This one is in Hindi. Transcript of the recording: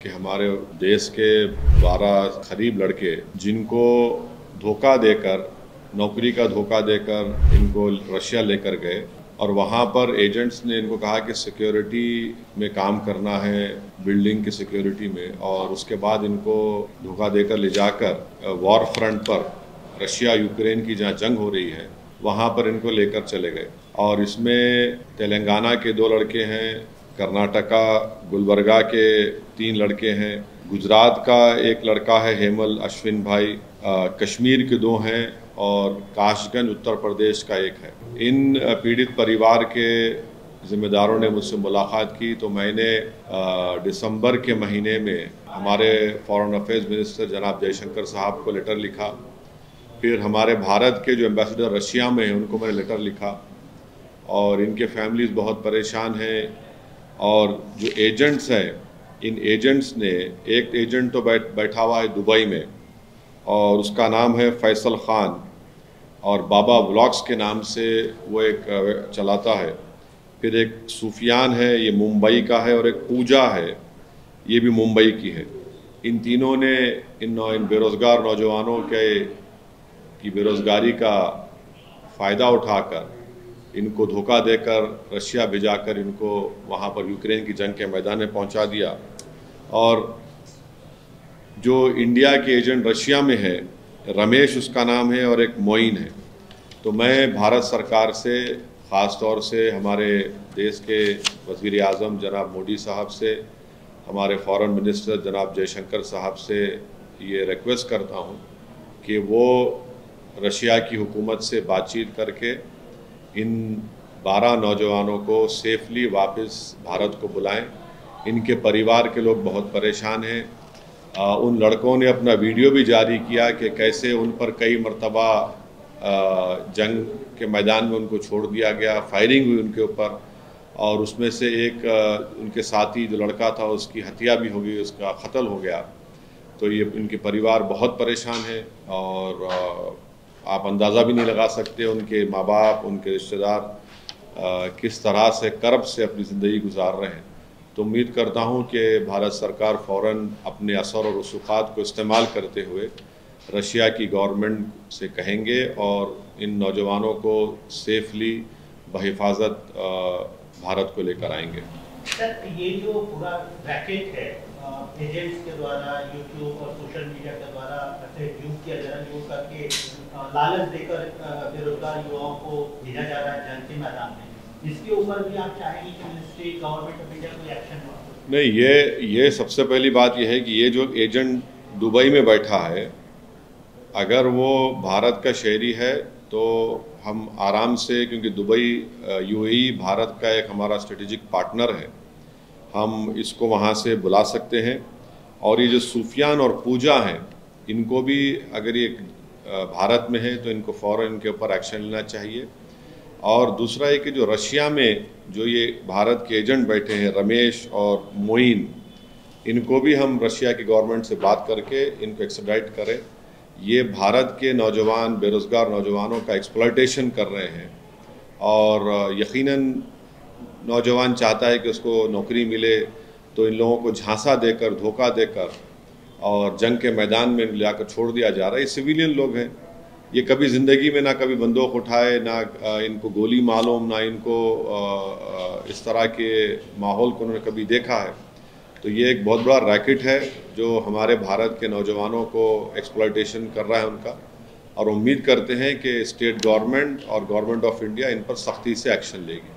कि हमारे देश के 12 करीब लड़के जिनको धोखा देकर, नौकरी का धोखा देकर इनको रशिया लेकर गए और वहाँ पर एजेंट्स ने इनको कहा कि सिक्योरिटी में काम करना है, बिल्डिंग की सिक्योरिटी में, और उसके बाद इनको धोखा देकर ले जाकर वॉर फ्रंट पर रशिया यूक्रेन की जहाँ जंग हो रही है वहाँ पर इनको लेकर चले गए। और इसमें तेलंगाना के 2 लड़के हैं, कर्नाटका गुलबर्गा के 3 लड़के हैं, गुजरात का एक लड़का है हेमल अश्विन भाई, कश्मीर के 2 हैं और काशगंज उत्तर प्रदेश का एक है। इन पीड़ित परिवार के जिम्मेदारों ने मुझसे मुलाकात की तो मैंने दिसंबर के महीने में हमारे फॉरेन अफेयर्स मिनिस्टर जनाब जयशंकर साहब को लेटर लिखा। फिर हमारे भारत के जो एम्बेसडर रशिया में हैं उनको मैंने लेटर लिखा और इनके फैमिलीज़ बहुत परेशान हैं। और जो एजेंट्स हैं, इन एजेंट्स ने, एक एजेंट तो बैठा हुआ है दुबई में और उसका नाम है फैसल ख़ान और बाबा व्लॉग्स के नाम से वो एक चलाता है। फिर एक सुफियान है, ये मुंबई का है, और एक पूजा है, ये भी मुंबई की है। इन तीनों ने इन बेरोज़गार नौजवानों की बेरोज़गारी का फ़ायदा उठाकर इनको धोखा देकर रशिया भिजाकर इनको वहाँ पर यूक्रेन की जंग के मैदान में पहुँचा दिया। और जो इंडिया के एजेंट रशिया में है, रमेश उसका नाम है, और एक मोइन है। तो मैं भारत सरकार से, ख़ास तौर से हमारे देश के वज़ीर आज़म जनाब मोदी साहब से, हमारे फॉरेन मिनिस्टर जनाब जयशंकर साहब से ये रिक्वेस्ट करता हूँ कि वो रशिया की हुकूमत से बातचीत करके इन 12 नौजवानों को सेफली वापस भारत को बुलाएं। इनके परिवार के लोग बहुत परेशान हैं। उन लड़कों ने अपना वीडियो भी जारी किया कि कैसे उन पर कई मरतबा जंग के मैदान में उनको छोड़ दिया गया, फायरिंग हुई उनके ऊपर, और उसमें से एक उनके साथी जो लड़का था उसकी हत्या भी हो गई, उसका कत्ल हो गया। तो ये इनके परिवार बहुत परेशान है और आप अंदाज़ा भी नहीं लगा सकते उनके माँ बाप, उनके रिश्तेदार किस तरह से कर्ब से अपनी ज़िंदगी गुजार रहे हैं। तो उम्मीद करता हूँ कि भारत सरकार फ़ौरन अपने असर और रसूख़ात को इस्तेमाल करते हुए रशिया की गवर्नमेंट से कहेंगे और इन नौजवानों को सेफली बहिफाजत भारत को लेकर आएंगे। सर, ये जो पूरा रैकेट है एजेंट्स के द्वारा यूट्यूब और सोशल मीडिया के द्वारा यूज किया जा रहा है, यूज करके लालच देकर बेरोजगार युवाओं को भेजा जा रहा है जंग के मैदान में, इसके ऊपर भी आप चाहेंगे कि मिनिस्ट्री गवर्नमेंट ऑफ इंडिया कोई एक्शन हो? नहीं, ये सबसे पहली बात यह है कि ये जो एजेंट दुबई में बैठा है, अगर वो भारत का शहरी है तो हम आराम से, क्योंकि दुबई यूएई भारत का एक हमारा स्ट्रेटेजिक पार्टनर है, हम इसको वहाँ से बुला सकते हैं। और ये जो सुफियान और पूजा हैं, इनको भी अगर ये भारत में है तो इनको फ़ौरन इनके ऊपर एक्शन लेना चाहिए। और दूसरा है कि जो रशिया में जो ये भारत के एजेंट बैठे हैं रमेश और मोइन, इनको भी हम रशिया की गवर्नमेंट से बात करके इनको एक्सट्राडिट करें। ये भारत के नौजवान, बेरोज़गार नौजवानों का एक्सप्लॉयटेशन कर रहे हैं और यकीनन नौजवान चाहता है कि उसको नौकरी मिले, तो इन लोगों को झांसा देकर, धोखा देकर और जंग के मैदान में लाकर छोड़ दिया जा रहा है। ये सिविलियन लोग हैं, ये कभी ज़िंदगी में ना कभी बंदूक उठाए, ना इनको गोली मालूम, ना इनको इस तरह के माहौल को उन्होंने कभी देखा है। तो ये एक बहुत बड़ा रैकेट है जो हमारे भारत के नौजवानों को एक्सप्लॉयटेशन कर रहा है उनका, और उम्मीद करते हैं कि स्टेट गवर्नमेंट और गवर्नमेंट ऑफ इंडिया इन पर सख्ती से एक्शन लेगी।